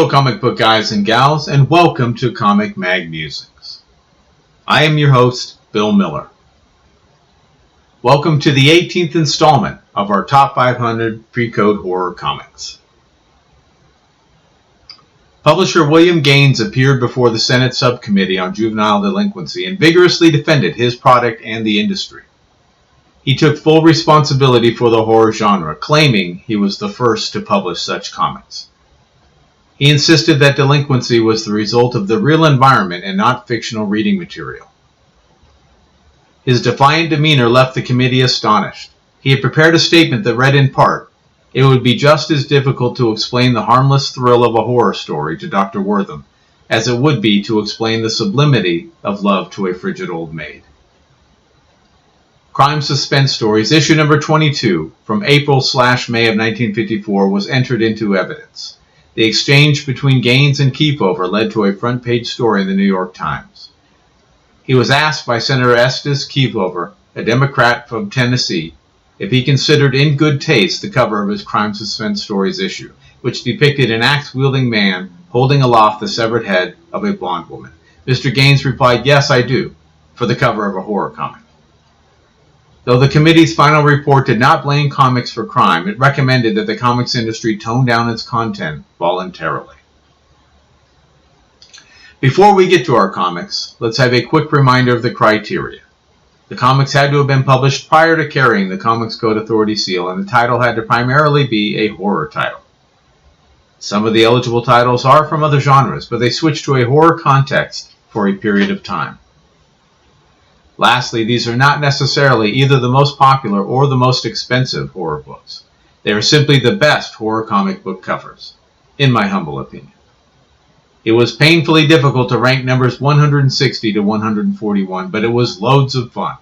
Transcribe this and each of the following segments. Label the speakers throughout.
Speaker 1: Hello comic book guys and gals, and welcome to Comic Mag Musings. I am your host, Bill Miller. Welcome to the 18th installment of our Top 500 Pre-Code Horror Comics. Publisher William Gaines appeared before the Senate Subcommittee on Juvenile Delinquency and vigorously defended his product and the industry. He took full responsibility for the horror genre, claiming he was the first to publish such comics. He insisted that delinquency was the result of the real environment and not fictional reading material. His defiant demeanor left the committee astonished. He had prepared a statement that read in part, "It would be just as difficult to explain the harmless thrill of a horror story to Dr. Wortham as it would be to explain the sublimity of love to a frigid old maid." Crime Suspense Stories, issue number 22, from April/May of 1954, was entered into evidence. The exchange between Gaines and Kiefover led to a front-page story in the New York Times. He was asked by Senator Estes Kiefover, a Democrat from Tennessee, if he considered in good taste the cover of his Crime Suspense Stories issue, which depicted an axe-wielding man holding aloft the severed head of a blonde woman. Mr. Gaines replied, "Yes, I do, for the cover of a horror comic." Though the committee's final report did not blame comics for crime, it recommended that the comics industry tone down its content voluntarily. Before we get to our comics, let's have a quick reminder of the criteria. The comics had to have been published prior to carrying the Comics Code Authority seal, and the title had to primarily be a horror title. Some of the eligible titles are from other genres, but they switch to a horror context for a period of time. Lastly, these are not necessarily either the most popular or the most expensive horror books. They are simply the best horror comic book covers, in my humble opinion. It was painfully difficult to rank numbers 160 to 141, but it was loads of fun.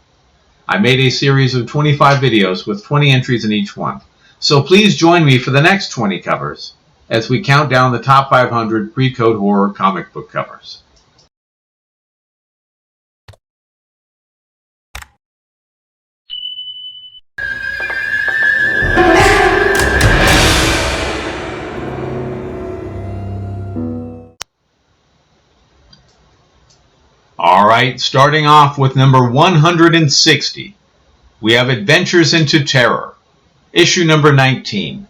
Speaker 1: I made a series of 25 videos with 20 entries in each one, so please join me for the next 20 covers as we count down the top 500 pre-code horror comic book covers. Alright, starting off with number 160, we have Adventures into Terror, issue number 19,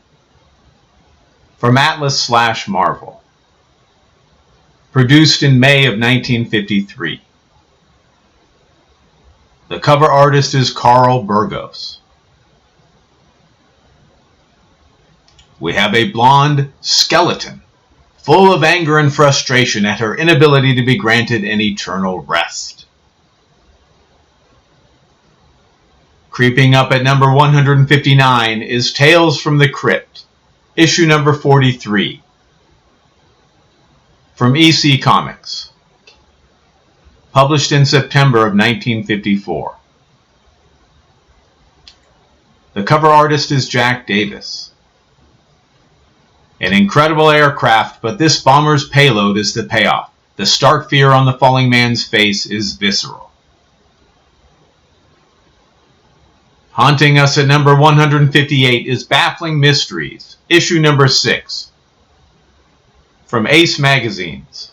Speaker 1: from Atlas/Marvel, produced in May of 1953. The cover artist is Carl Burgos. We have a blonde skeleton, full of anger and frustration at her inability to be granted an eternal rest. Creeping up at number 159 is Tales from the Crypt, issue number 43, from EC Comics, published in September of 1954. The cover artist is Jack Davis. An incredible aircraft, but this bomber's payload is the payoff. The stark fear on the falling man's face is visceral. Haunting us at number 158 is Baffling Mysteries, issue number 6, from Ace Magazines,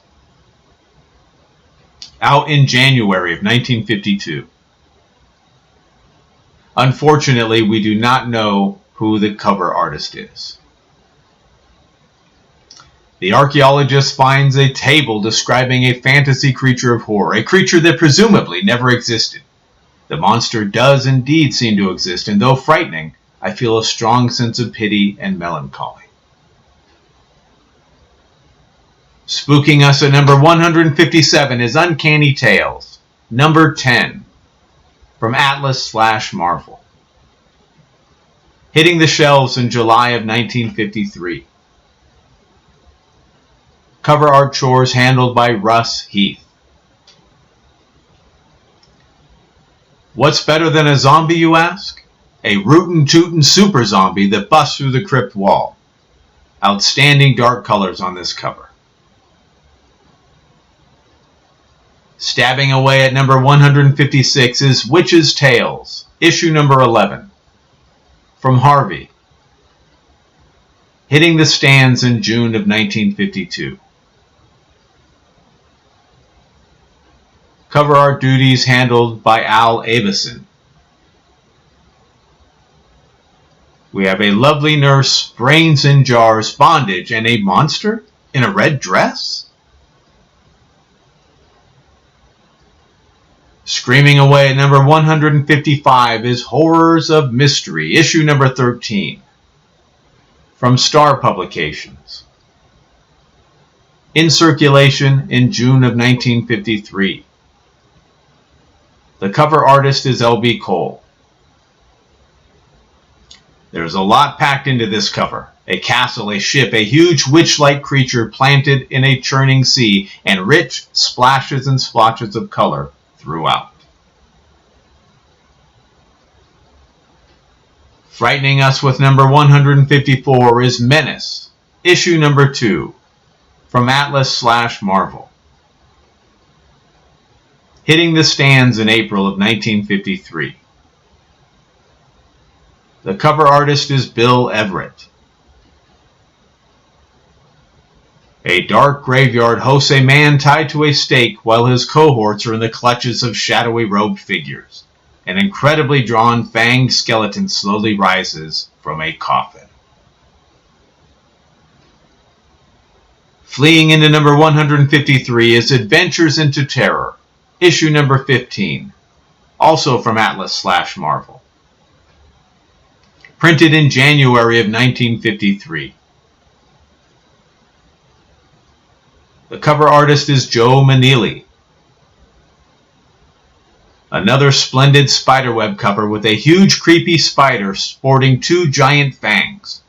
Speaker 1: out in January of 1952. Unfortunately, we do not know who the cover artist is. The archaeologist finds a table describing a fantasy creature of horror, a creature that presumably never existed. The monster does indeed seem to exist, and though frightening, I feel a strong sense of pity and melancholy. Spooking us at number 157 is Uncanny Tales, number 10, from Atlas/Marvel, hitting the shelves in July of 1953. Cover art chores handled by Russ Heath. What's better than a zombie, you ask? A rootin' tootin' super zombie that busts through the crypt wall. Outstanding dark colors on this cover. Stabbing away at number 156 is Witch's Tales, issue number 11, from Harvey. hitting the stands in June of 1952. Cover art duties handled by Al Avison. We have a lovely nurse, brains in jars, bondage, and a monster in a red dress? Screaming away at number 155 is Horrors of Mystery, issue number 13. From Star Publications. In circulation in June of 1953. The cover artist is L.B. Cole. There's a lot packed into this cover. A castle, a ship, a huge witch-like creature planted in a churning sea, and rich splashes and splotches of color throughout. Frightening us with number 154 is Menace, issue number 2, from Atlas/Marvel. Hitting the stands in April of 1953. The cover artist is Bill Everett. A dark graveyard hosts a man tied to a stake while his cohorts are in the clutches of shadowy robed figures. An incredibly drawn fanged skeleton slowly rises from a coffin. Fleeing into number 153 is Adventures into Terror, issue number 15, also from Atlas/Marvel. Printed in January of 1953. The cover artist is Joe Manili. Another splendid spiderweb cover with a huge creepy spider sporting 2 giant fangs.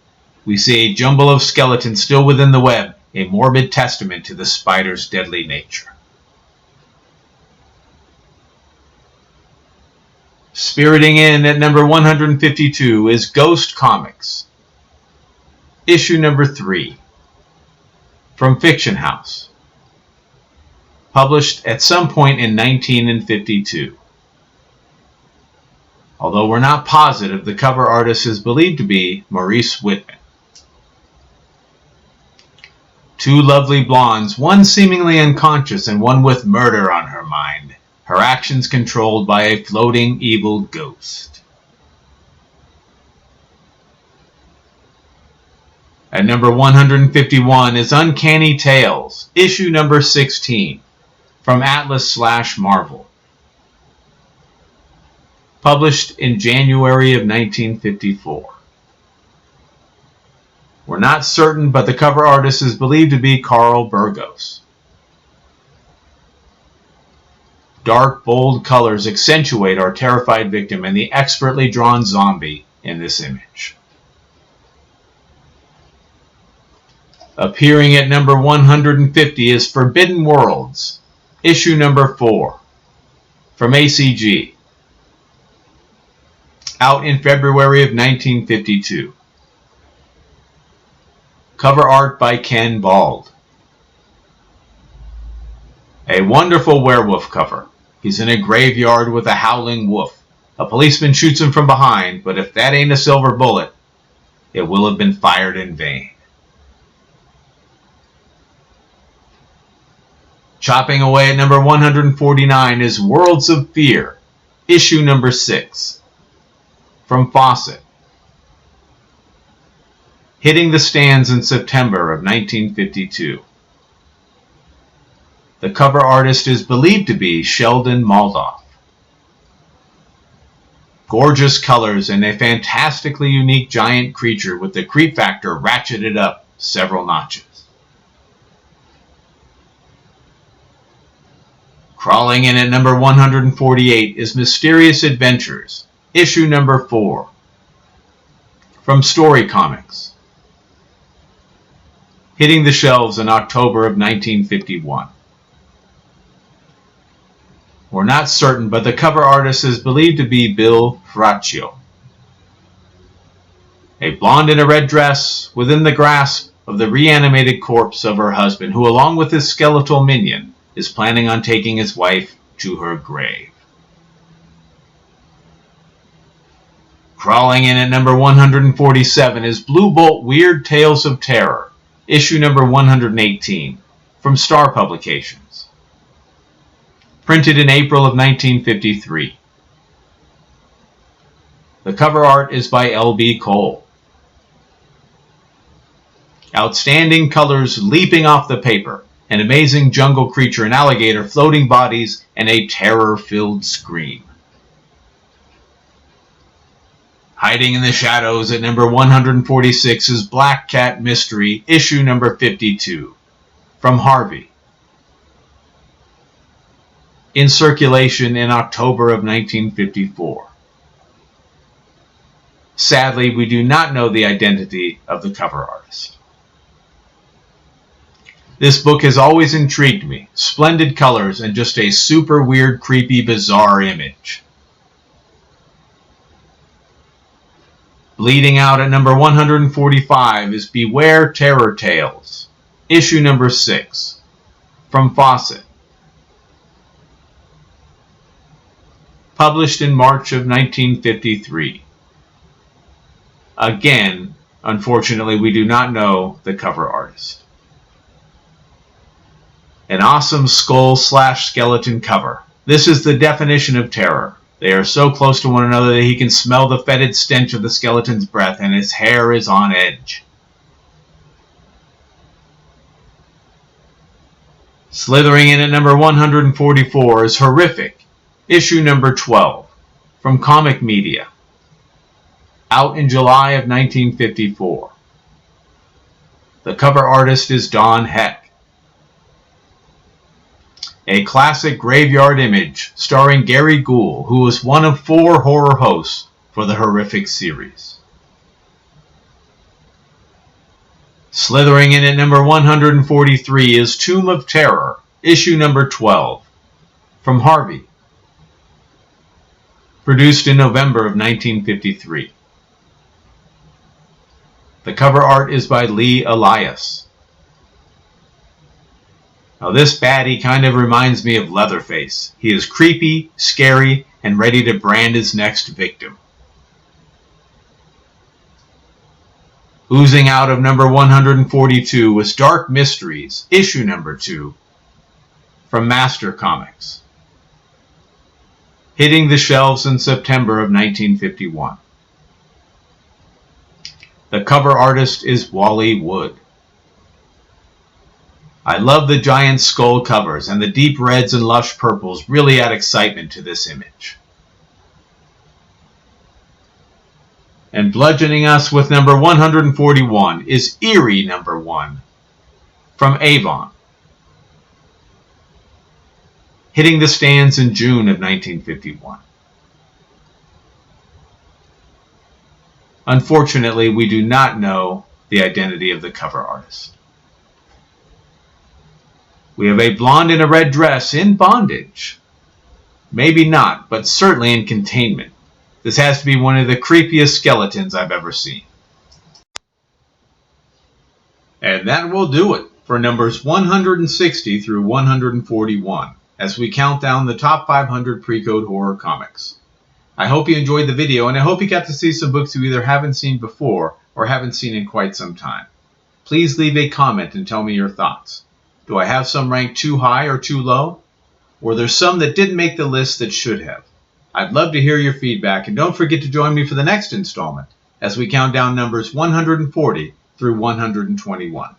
Speaker 1: We see a jumble of skeletons still within the web, a morbid testament to the spider's deadly nature. Spiriting in at number 152 is Ghost Comics, issue number 3, from Fiction House, published at some point in 1952. Although we're not positive, the cover artist is believed to be Maurice Whitman. 2 lovely blondes, one seemingly unconscious and one with murder on her mind. Her actions controlled by a floating evil ghost. At number 151 is Uncanny Tales, issue number 16, from Atlas/Marvel. Published in January of 1954. We're not certain, but the cover artist is believed to be Carl Burgos. Dark, bold colors accentuate our terrified victim and the expertly drawn zombie in this image. Appearing at number 150 is Forbidden Worlds, issue number 4, from ACG. Out in February of 1952. Cover art by Ken Bald. A wonderful werewolf cover. He's in a graveyard with a howling wolf. A policeman shoots him from behind, but if that ain't a silver bullet, it will have been fired in vain. Chopping away at number 149 is Worlds of Fear, issue number 6, from Fawcett. Hitting the stands in September of 1952. The cover artist is believed to be Sheldon Maldoff. Gorgeous colors and a fantastically unique giant creature with the creep factor ratcheted up several notches. Crawling in at number 148 is Mysterious Adventures, issue number 4, from Story Comics. Hitting the shelves in October of 1951. We're not certain, but the cover artist is believed to be Bill Fraccio. A blonde in a red dress within the grasp of the reanimated corpse of her husband, who along with his skeletal minion is planning on taking his wife to her grave. Crawling in at number 147 is Blue Bolt Weird Tales of Terror, issue number 118, from Star Publications. Printed in April of 1953. The cover art is by L.B. Cole. Outstanding colors leaping off the paper, an amazing jungle creature, an alligator, floating bodies, and a terror-filled scream. Hiding in the shadows at number 146 is Black Cat Mystery, issue number 52, from Harvey. In circulation in October of 1954. Sadly, we do not know the identity of the cover artist. This book has always intrigued me. Splendid colors and just a super weird, creepy, bizarre image. Bleeding out at number 145 is Beware Terror Tales, issue number 6, from Fawcett. Published in March of 1953. Again, unfortunately, we do not know the cover artist. An awesome skull/skeleton cover. This is the definition of terror. They are so close to one another that he can smell the fetid stench of the skeleton's breath, and his hair is on edge. Slithering in at number 144 is Horrific, issue number 12, from Comic Media. Out in July of 1954. The cover artist is Don Heck. A classic graveyard image starring Gary Gould, who was one of 4 horror hosts for the Horrific series. Slithering in at number 143 is Tomb of Terror, issue number 12, from Harvey. Produced in November of 1953. The cover art is by Lee Elias. Now this baddie kind of reminds me of Leatherface. He is creepy, scary, and ready to brand his next victim. Oozing out of number 142 was Dark Mysteries, issue number 2, from Master Comics. Hitting the shelves in September of 1951. The cover artist is Wally Wood. I love the giant skull covers, and the deep reds and lush purples really add excitement to this image. And bludgeoning us with number 141 is Eerie number 1, from Avon. Hitting the stands in June of 1951. Unfortunately, we do not know the identity of the cover artist. We have a blonde in a red dress in bondage. Maybe not, but certainly in containment. This has to be one of the creepiest skeletons I've ever seen. And that will do it for numbers 160 through 141 as we count down the top 500 pre-code horror comics. I hope you enjoyed the video, and I hope you got to see some books you either haven't seen before or haven't seen in quite some time. Please leave a comment and tell me your thoughts. Do I have some ranked too high or too low? Or there's some that didn't make the list that should have? I'd love to hear your feedback, and don't forget to join me for the next installment as we count down numbers 140 through 121.